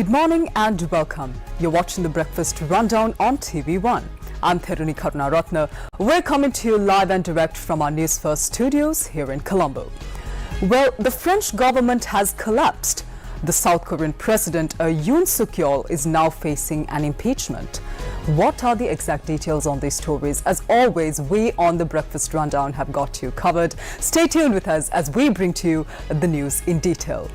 Good morning and welcome. You're watching the Breakfast Rundown on TV1. I'm Therunee Karunaratne. We're coming to you live and direct from our Newsfirst studios here in Colombo. Well, the French government has collapsed. The South Korean president, Yoon Suk-yeol, is now facing an impeachment. What are the exact details on these stories? As always, we on the Breakfast Rundown have got you covered. Stay tuned with us as we bring to you the news in detail.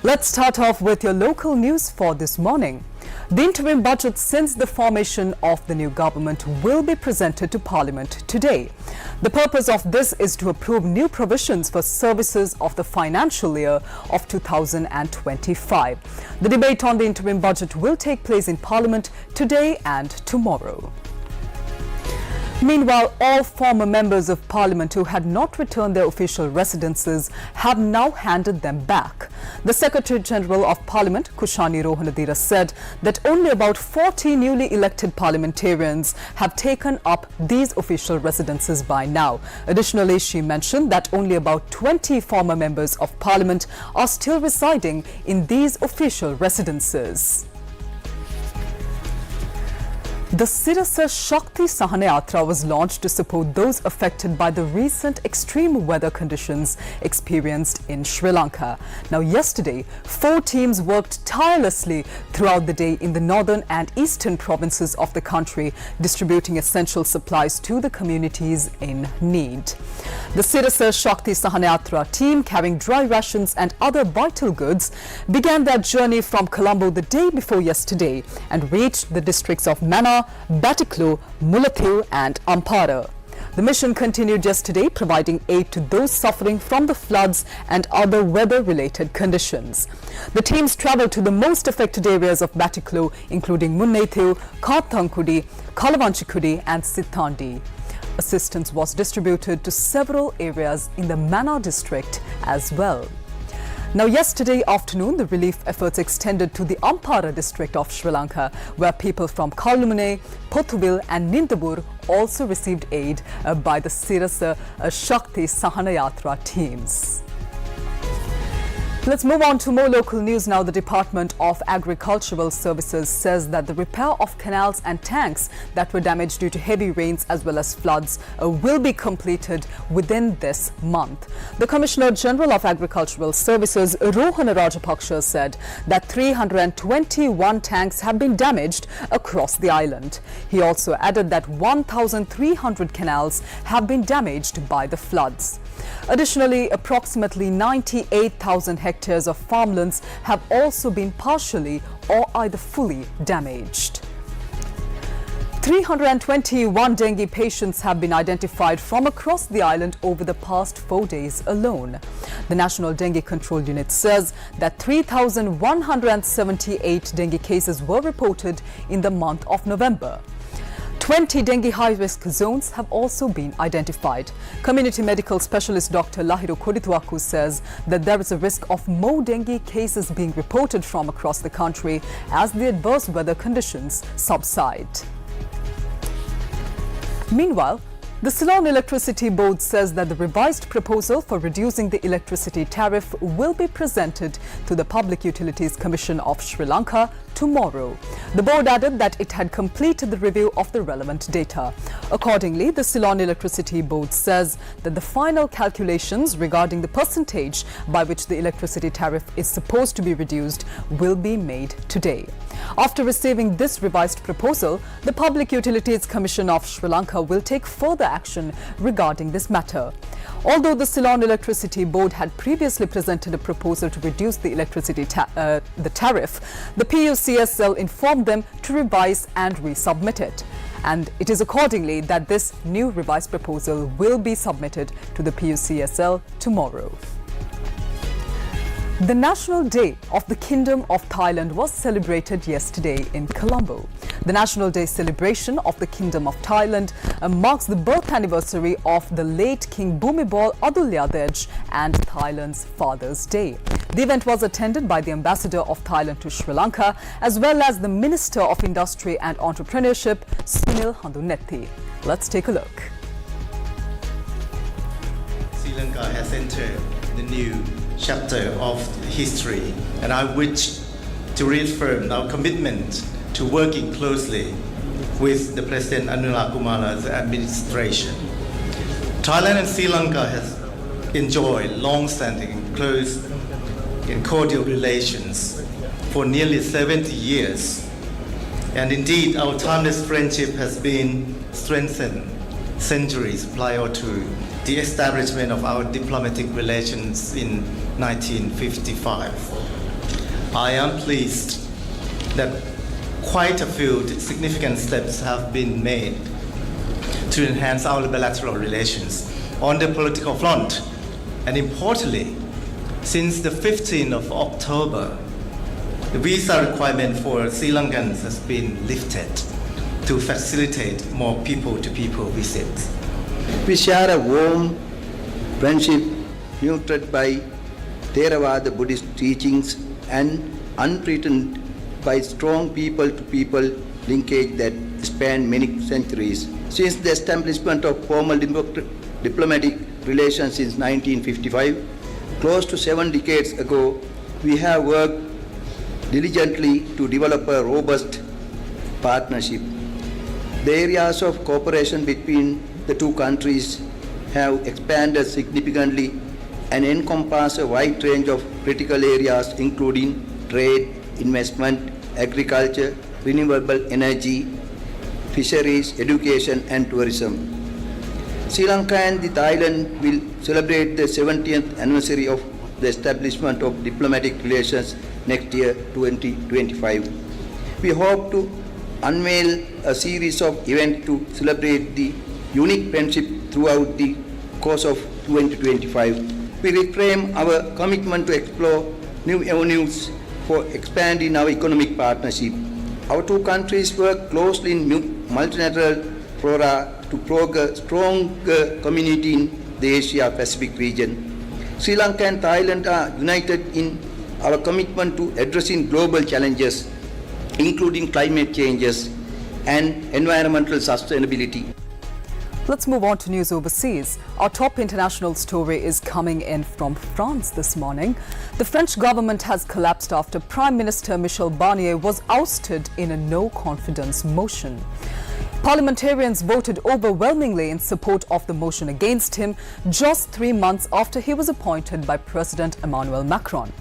Let's start off with your local news for this morning. The interim budget since the formation of the new government will be presented to Parliament today. The purpose of this is to approve new provisions for services of the financial year of 2025. The debate on the interim budget will take place in Parliament today and tomorrow. Meanwhile, all former members of Parliament who had not returned their official residences have now handed them back. The Secretary General of Parliament, Kushani Rohanadira, said that only about 40 newly elected parliamentarians have taken up these official residences by now. Additionally, she mentioned that only about 20 former members of Parliament are still residing in these official residences. The Sirasa Shakti Sahana Yatra was launched to support those affected by the recent extreme weather conditions experienced in Sri Lanka. Now, yesterday, 4 teams worked tirelessly throughout the day in the northern and eastern provinces of the country, distributing essential supplies to the communities in need. The Sirasa Shakti Sahana Yatra team, carrying dry rations and other vital goods, began their journey from Colombo the day before yesterday and reached the districts of Mana, Batiklu, Mulathu and Ampara. The mission continued yesterday, providing aid to those suffering from the floods and other weather-related conditions. The teams travelled to the most affected areas of Batiklu, including Munnethu, Karthankudi, Kalavanchikudi and Sithandi. Assistance was distributed to several areas in the Mana district as well. Now, yesterday afternoon, the relief efforts extended to the Ampara district of Sri Lanka, where people from Kalumane, Pothuvil and Nindabur also received aid by the Sirasa Shakti Sahana Yatra teams. Let's move on to more local news now. The Department of Agricultural Services says that the repair of canals and tanks that were damaged due to heavy rains as well as floods will be completed within this month. The Commissioner General of Agricultural Services, Rohana Rajapaksa, said that 321 tanks have been damaged across the island. He also added that 1,300 canals have been damaged by the floods. Additionally, approximately 98,000 hectares of farmlands have also been partially or either fully damaged. 321 dengue patients have been identified from across the island over the past 4 days alone. The National Dengue Control Unit says that 3,178 dengue cases were reported in the month of November. 20 dengue high-risk zones have also been identified. Community medical specialist Dr. Lahiro Kodituaku says that there is a risk of more dengue cases being reported from across the country as the adverse weather conditions subside. Meanwhile, the Ceylon Electricity Board says that the revised proposal for reducing the electricity tariff will be presented to the Public Utilities Commission of Sri Lanka tomorrow. The board added that it had completed the review of the relevant data. Accordingly, the Ceylon Electricity Board says that the final calculations regarding the percentage by which the electricity tariff is supposed to be reduced will be made today. After receiving this revised proposal, the Public Utilities Commission of Sri Lanka will take further action regarding this matter. Although the Ceylon Electricity Board had previously presented a proposal to reduce the electricity tariff, the PUCSL informed them to revise and resubmit it. And it is accordingly that this new revised proposal will be submitted to the PUCSL tomorrow. The National Day of the Kingdom of Thailand was celebrated yesterday in Colombo. The National Day celebration of the Kingdom of Thailand marks the birth anniversary of the late King Bhumibol Adulyadej and Thailand's Father's Day. The event was attended by the Ambassador of Thailand to Sri Lanka as well as the Minister of Industry and Entrepreneurship, Sunil Handunethi. Let's take a look. Sri Lanka has entered the new chapter of history, and I wish to reaffirm our commitment to working closely with the President Anura Kumara's administration. Thailand and Sri Lanka has enjoyed long-standing, close and cordial relations for nearly 70 years. And indeed, our timeless friendship has been strengthened centuries prior to the establishment of our diplomatic relations in 1955. I am pleased that quite a few significant steps have been made to enhance our bilateral relations on the political front. And importantly, since the 15th of October, the visa requirement for Sri Lankans has been lifted to facilitate more people-to-people visits. We share a warm friendship nurtured by Theravada Buddhist teachings and unthreatened by strong people-to-people linkage that span many centuries. Since the establishment of formal diplomatic relations since 1955, close to 7 decades ago, we have worked diligently to develop a robust partnership. The areas of cooperation between the two countries have expanded significantly and encompass a wide range of critical areas including trade, investment, agriculture, renewable energy, fisheries, education and tourism. Sri Lanka and Thailand will celebrate the 70th anniversary of the establishment of diplomatic relations next year, 2025. We hope to unveil a series of events to celebrate the unique friendship throughout the course of 2025. We reframe our commitment to explore new avenues for expanding our economic partnership. Our two countries work closely in multilateral fora to promote a stronger community in the Asia-Pacific region. Sri Lanka and Thailand are united in our commitment to addressing global challenges, including climate changes and environmental sustainability. Let's move on to news overseas. Our top international story is coming in from France this morning. The French government has collapsed after Prime Minister Michel Barnier was ousted in a no-confidence motion. Parliamentarians voted overwhelmingly in support of the motion against him just 3 months after he was appointed by President Emmanuel Macron.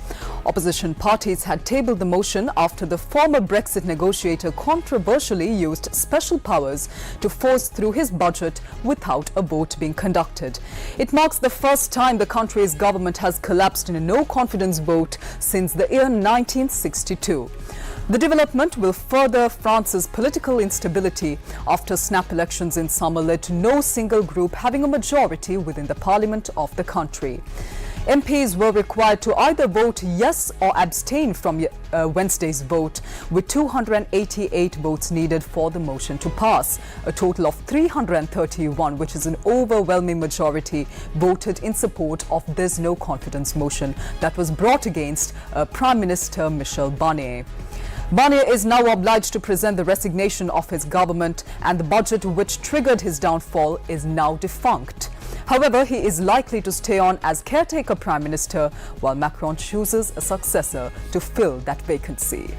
Opposition parties had tabled the motion after the former Brexit negotiator controversially used special powers to force through his budget without a vote being conducted. It marks the first time the country's government has collapsed in a no-confidence vote since the year 1962. The development will further France's political instability after snap elections in summer led to no single group having a majority within the parliament of the country. MPs were required to either vote yes or abstain from Wednesday's vote, with 288 votes needed for the motion to pass. A total of 331, which is an overwhelming majority, voted in support of this no-confidence motion that was brought against Prime Minister Michel Barnier. Barnier is now obliged to present the resignation of his government, and the budget which triggered his downfall is now defunct. However, he is likely to stay on as caretaker prime minister while Macron chooses a successor to fill that vacancy.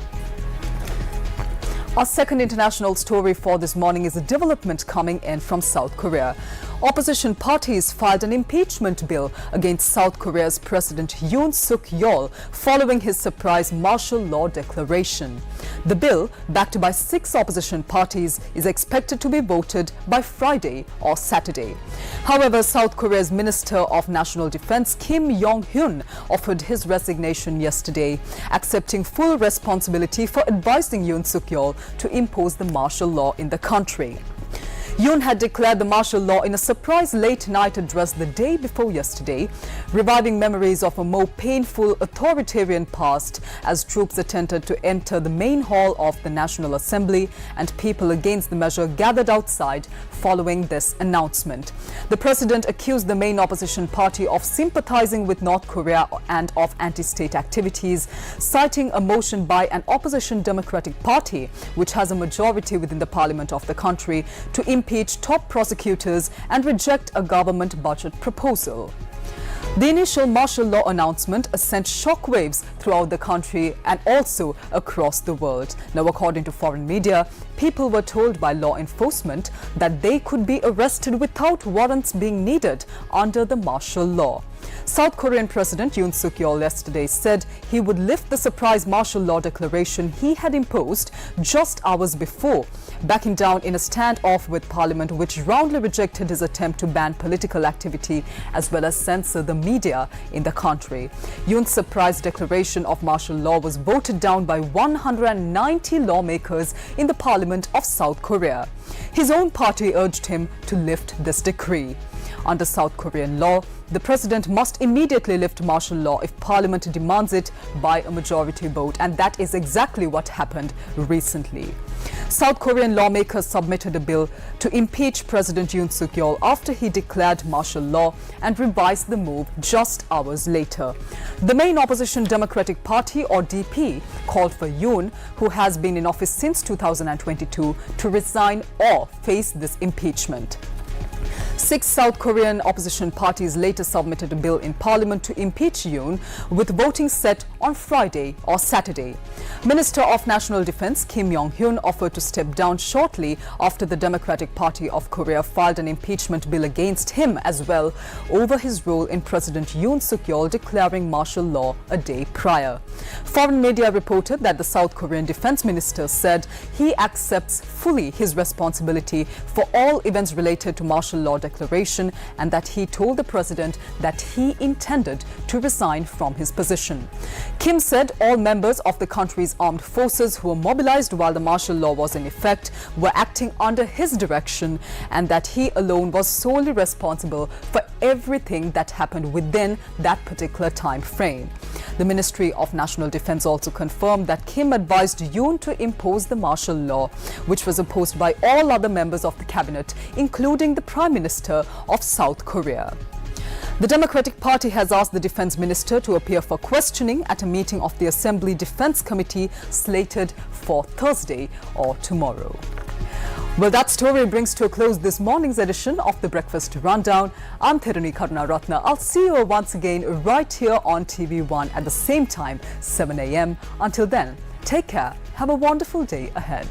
Our second international story for this morning is a development coming in from South Korea. Opposition parties filed an impeachment bill against South Korea's President Yoon Suk-yeol following his surprise martial law declaration. The bill, backed by 6 opposition parties, is expected to be voted by Friday or Saturday. However, South Korea's Minister of National Defense Kim Yong-hyun offered his resignation yesterday, accepting full responsibility for advising Yoon Suk-yeol to impose the martial law in the country. Yoon had declared the martial law in a surprise late-night address the day before yesterday, reviving memories of a more painful authoritarian past as troops attempted to enter the main hall of the National Assembly and people against the measure gathered outside following this announcement. The president accused the main opposition party of sympathizing with North Korea and of anti-state activities, citing a motion by an opposition Democratic Party, which has a majority within the parliament of the country, to impeach top prosecutors and reject a government budget proposal. The initial martial law announcement sent shockwaves throughout the country and also across the world. Now, according to foreign media, people were told by law enforcement that they could be arrested without warrants being needed under the martial law. South Korean President Yoon Suk-yeol yesterday said he would lift the surprise martial law declaration he had imposed just hours before, backing down in a standoff with Parliament, which roundly rejected his attempt to ban political activity as well as censor the media in the country. Yoon's surprise declaration of martial law was voted down by 190 lawmakers in the Parliament of South Korea. His own party urged him to lift this decree. Under South Korean law, the president must immediately lift martial law if Parliament demands it by a majority vote, and that is exactly what happened recently. South Korean lawmakers submitted a bill to impeach President Yoon Suk-yeol after he declared martial law and revised the move just hours later. The main opposition Democratic Party, or DP, called for Yoon, who has been in office since 2022, to resign or face this impeachment. 6 South Korean opposition parties later submitted a bill in Parliament to impeach Yoon, with voting set on Friday or Saturday. Minister of National Defense Kim Yong-hyun offered to step down shortly after the Democratic Party of Korea filed an impeachment bill against him as well over his role in President Yoon Suk-yeol declaring martial law a day prior. Foreign media reported that the South Korean defense minister said he accepts fully his responsibility for all events related to martial law declaration and that he told the president that he intended to resign from his position. Kim said all members of the country's armed forces who were mobilized while the martial law was in effect were acting under his direction and that he alone was solely responsible for everything that happened within that particular time frame. The Ministry of National Defense also confirmed that Kim advised Yoon to impose the martial law, which was opposed by all other members of the cabinet, including the Prime Minister of South Korea. The Democratic Party has asked the Defense Minister to appear for questioning at a meeting of the Assembly Defense Committee slated for Thursday or tomorrow. Well, that story brings to a close this morning's edition of the Breakfast Rundown. I'm Therunee Karunaratne. I'll see you once again right here on TV1 at the same time, 7 a.m. Until then, take care. Have a wonderful day ahead.